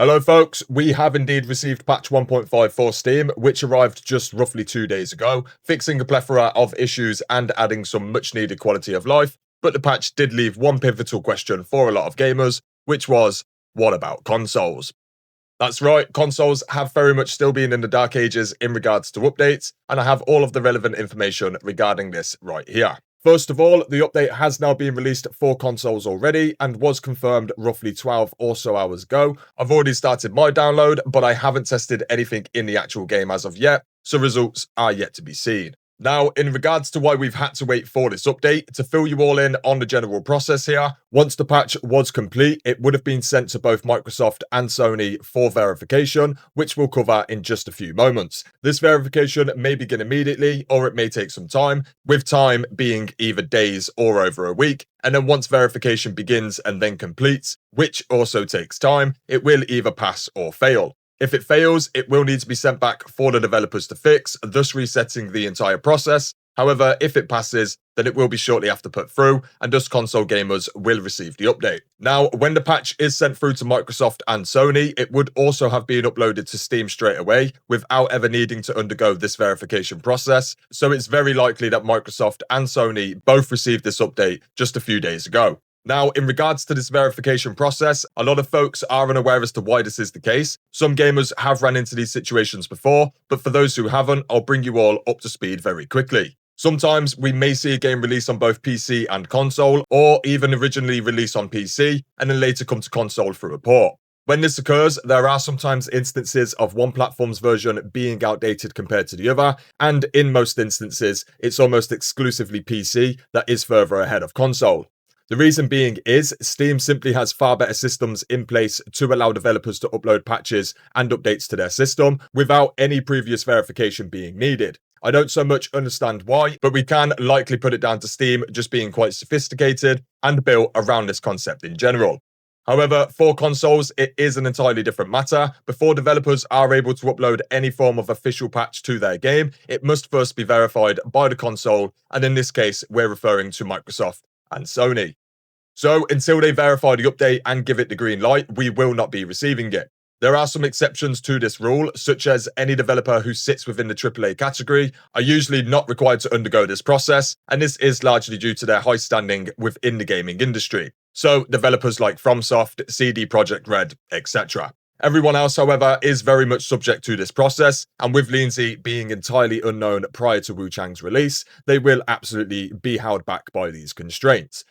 Hello folks, we have indeed received patch 1.5 for Steam, which arrived just roughly 2 days ago, fixing a plethora of issues and adding some much needed quality of life, but the patch did leave one pivotal question for a lot of gamers, which was, what about consoles? That's right, consoles have very much still been in the dark ages in regards to updates, and I have all of the relevant information regarding this right here. First of all, the update has now been released for consoles already and was confirmed roughly 12 or so hours ago. I've already started my download, but I haven't tested anything in the actual game as of yet, so results are yet to be seen. Now, in regards to why we've had to wait for this update, to fill you all in on the general process here, once the patch was complete, it would have been sent to both Microsoft and Sony for verification, which we'll cover in just a few moments. This verification may begin immediately, or it may take some time, with time being either days or over a week. And then once verification begins and then completes, which also takes time, it will either pass or fail. If it fails, it will need to be sent back for the developers to fix, thus resetting the entire process. However, if it passes, then it will be shortly after put through, and thus console gamers will receive the update. Now, when the patch is sent through to Microsoft and Sony, it would also have been uploaded to Steam straight away, without ever needing to undergo this verification process, so it's very likely that Microsoft and Sony both received this update just a few days ago. Now, in regards to this verification process, a lot of folks are unaware as to why this is the case. Some gamers have ran into these situations before, but for those who haven't, I'll bring you all up to speed very quickly. Sometimes we may see a game release on both PC and console, or even originally release on PC, and then later come to console through a port. When this occurs, there are sometimes instances of one platform's version being outdated compared to the other, and in most instances, it's almost exclusively PC that is further ahead of console. The reason being is Steam simply has far better systems in place to allow developers to upload patches and updates to their system without any previous verification being needed. I don't so much understand why, but we can likely put it down to Steam just being quite sophisticated and built around this concept in general. However, for consoles, it is an entirely different matter. Before developers are able to upload any form of official patch to their game, it must first be verified by the console, and in this case, we're referring to Microsoft and Sony. So until they verify the update and give it the green light, we will not be receiving it. There are some exceptions to this rule, such as any developer who sits within the AAA category are usually not required to undergo this process, and this is largely due to their high standing within the gaming industry. So developers like FromSoft, CD Projekt Red, etc. Everyone else, however, is very much subject to this process, and with Lindsay being entirely unknown prior to Wuchang's release, they will absolutely be held back by these constraints.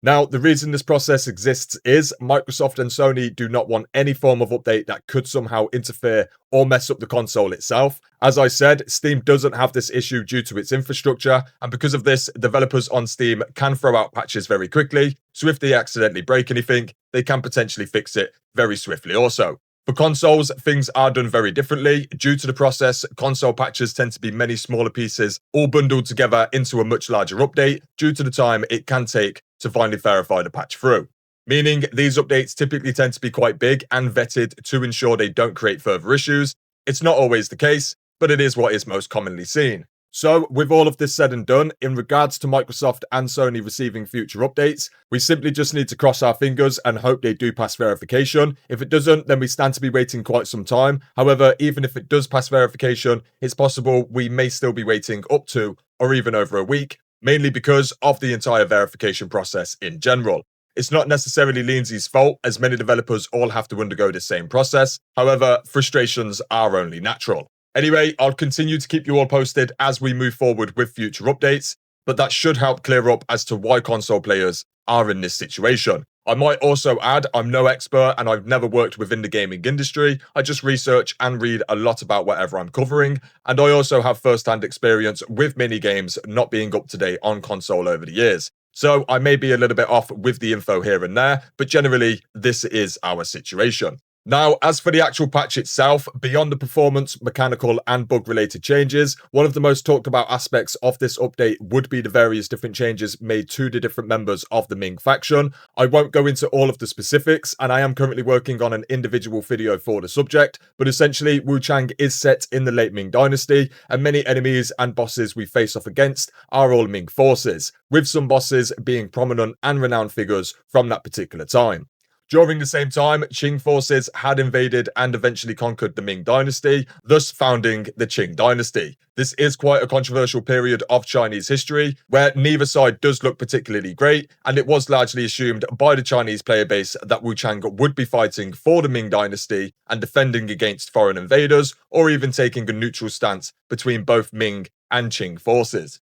Now, the reason this process exists is Microsoft and Sony do not want any form of update that could somehow interfere or mess up the console itself. As I said, Steam doesn't have this issue due to its infrastructure, and because of this, developers on Steam can throw out patches very quickly, so if they accidentally break anything, they can potentially fix it very swiftly also. For consoles, things are done very differently. Due to the process, console patches tend to be many smaller pieces, all bundled together into a much larger update, due to the time it can take to finally verify the patch through. Meaning, these updates typically tend to be quite big and vetted to ensure they don't create further issues. It's not always the case, but it is what is most commonly seen. So, with all of this said and done, in regards to Microsoft and Sony receiving future updates, we simply just need to cross our fingers and hope they do pass verification. If it doesn't, then we stand to be waiting quite some time. However, even if it does pass verification, it's possible we may still be waiting up to or even over a week, mainly because of the entire verification process in general. It's not necessarily Lindsay's fault, as many developers all have to undergo the same process. However, frustrations are only natural. Anyway, I'll continue to keep you all posted as we move forward with future updates, but that should help clear up as to why console players are in this situation. I might also add, I'm no expert and I've never worked within the gaming industry. I just research and read a lot about whatever I'm covering, and I also have first-hand experience with mini games not being up to date on console over the years. So I may be a little bit off with the info here and there, but generally, this is our situation. Now, as for the actual patch itself, beyond the performance, mechanical, and bug-related changes, one of the most talked about aspects of this update would be the various different changes made to the different members of the Ming faction. I won't go into all of the specifics, and I am currently working on an individual video for the subject, but essentially, Wuchang is set in the late Ming dynasty, and many enemies and bosses we face off against are all Ming forces, with some bosses being prominent and renowned figures from that particular time. During the same time, Qing forces had invaded and eventually conquered the Ming dynasty, thus founding the Qing dynasty. This is quite a controversial period of Chinese history, where neither side does look particularly great, and it was largely assumed by the Chinese player base that Wuchang would be fighting for the Ming dynasty and defending against foreign invaders, or even taking a neutral stance between both Ming and Qing forces.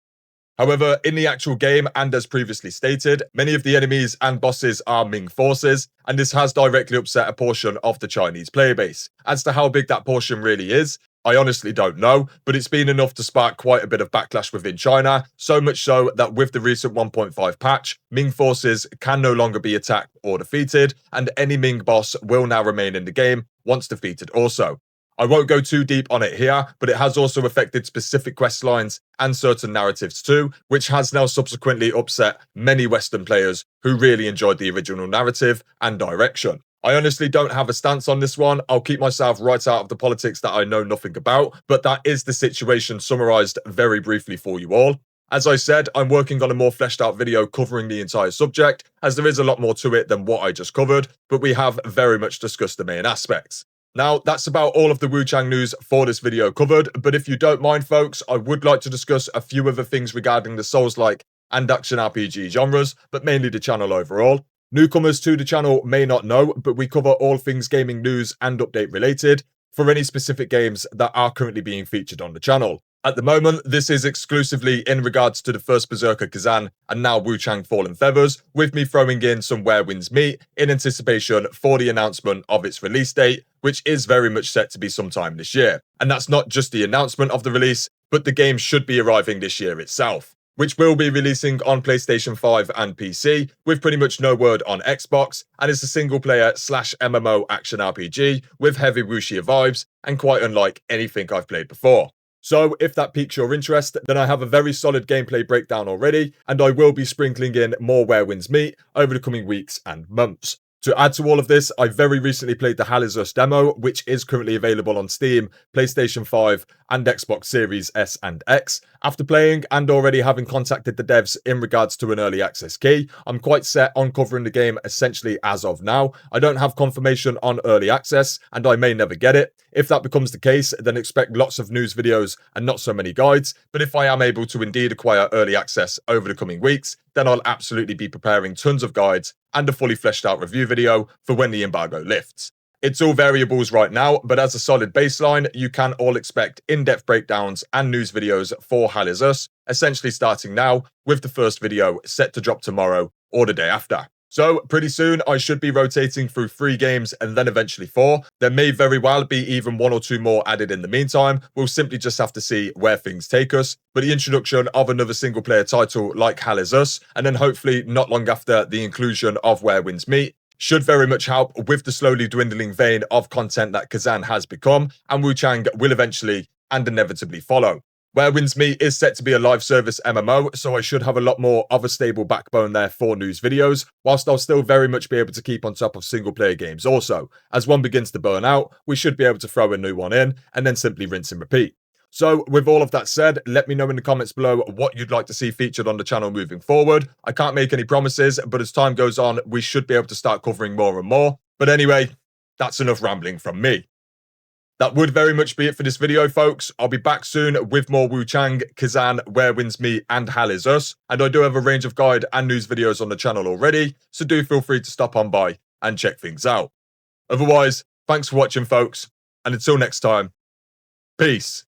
However, in the actual game, and as previously stated, many of the enemies and bosses are Ming forces, and this has directly upset a portion of the Chinese player base. As to how big that portion really is, I honestly don't know, but it's been enough to spark quite a bit of backlash within China, so much so that with the recent 1.5 patch, Ming forces can no longer be attacked or defeated, and any Ming boss will now remain in the game once defeated also. I won't go too deep on it here, but it has also affected specific quest lines and certain narratives too, which has now subsequently upset many Western players who really enjoyed the original narrative and direction. I honestly don't have a stance on this one. I'll keep myself right out of the politics that I know nothing about, but that is the situation summarized very briefly for you all. As I said, I'm working on a more fleshed out video covering the entire subject, as there is a lot more to it than what I just covered, but we have very much discussed the main aspects. Now, that's about all of the Wuchang news for this video covered, but if you don't mind, folks, I would like to discuss a few other things regarding the Souls-like and action RPG genres, but mainly the channel overall. Newcomers to the channel may not know, but we cover all things gaming news and update related for any specific games that are currently being featured on the channel. At the moment, this is exclusively in regards to the first Berserker Kazan and now Wuchang Fallen Feathers, with me throwing in some Where Winds Meet in anticipation for the announcement of its release date, which is very much set to be sometime this year. And that's not just the announcement of the release, but the game should be arriving this year itself, which will be releasing on PlayStation 5 and PC, with pretty much no word on Xbox, and it's a single-player / MMO action RPG with heavy wuxia vibes and quite unlike anything I've played before. So if that piques your interest, then I have a very solid gameplay breakdown already, and I will be sprinkling in more Where Winds Meet over the coming weeks and months. To add to all of this, I very recently played the Hell Is Us demo, which is currently available on Steam, PlayStation 5 and Xbox Series S and X. After playing and already having contacted the devs in regards to an early access key, I'm quite set on covering the game essentially as of now. I don't have confirmation on early access, and I may never get it. If that becomes the case, then expect lots of news videos and not so many guides, but if I am able to indeed acquire early access over the coming weeks, then I'll absolutely be preparing tons of guides and a fully fleshed out review video for when the embargo lifts. It's all variables right now, but as a solid baseline, you can all expect in-depth breakdowns and news videos for Hell Is Us, essentially starting now, with the first video set to drop tomorrow or the day after. So pretty soon I should be rotating through 3 games and then eventually 4. There may very well be even 1 or 2 more added in the meantime. We'll simply just have to see where things take us. But the introduction of another single player title like Hell Is Us, and then hopefully not long after the inclusion of Where Winds Meet, should very much help with the slowly dwindling vein of content that Kazan has become, and Wuchang will eventually and inevitably follow. Where Winds Meet is set to be a live service MMO, so I should have a lot more of a stable backbone there for news videos, whilst I'll still very much be able to keep on top of single player games also. As one begins to burn out, we should be able to throw a new one in, and then simply rinse and repeat. So with all of that said, let me know in the comments below what you'd like to see featured on the channel moving forward. I can't make any promises, but as time goes on, we should be able to start covering more and more. But anyway, that's enough rambling from me. That would very much be it for this video, folks. I'll be back soon with more Wuchang, Kazan, Where Winds Meet, and Hell Is Us. And I do have a range of guide and news videos on the channel already, so do feel free to stop on by and check things out. Otherwise, thanks for watching, folks, and until next time, peace.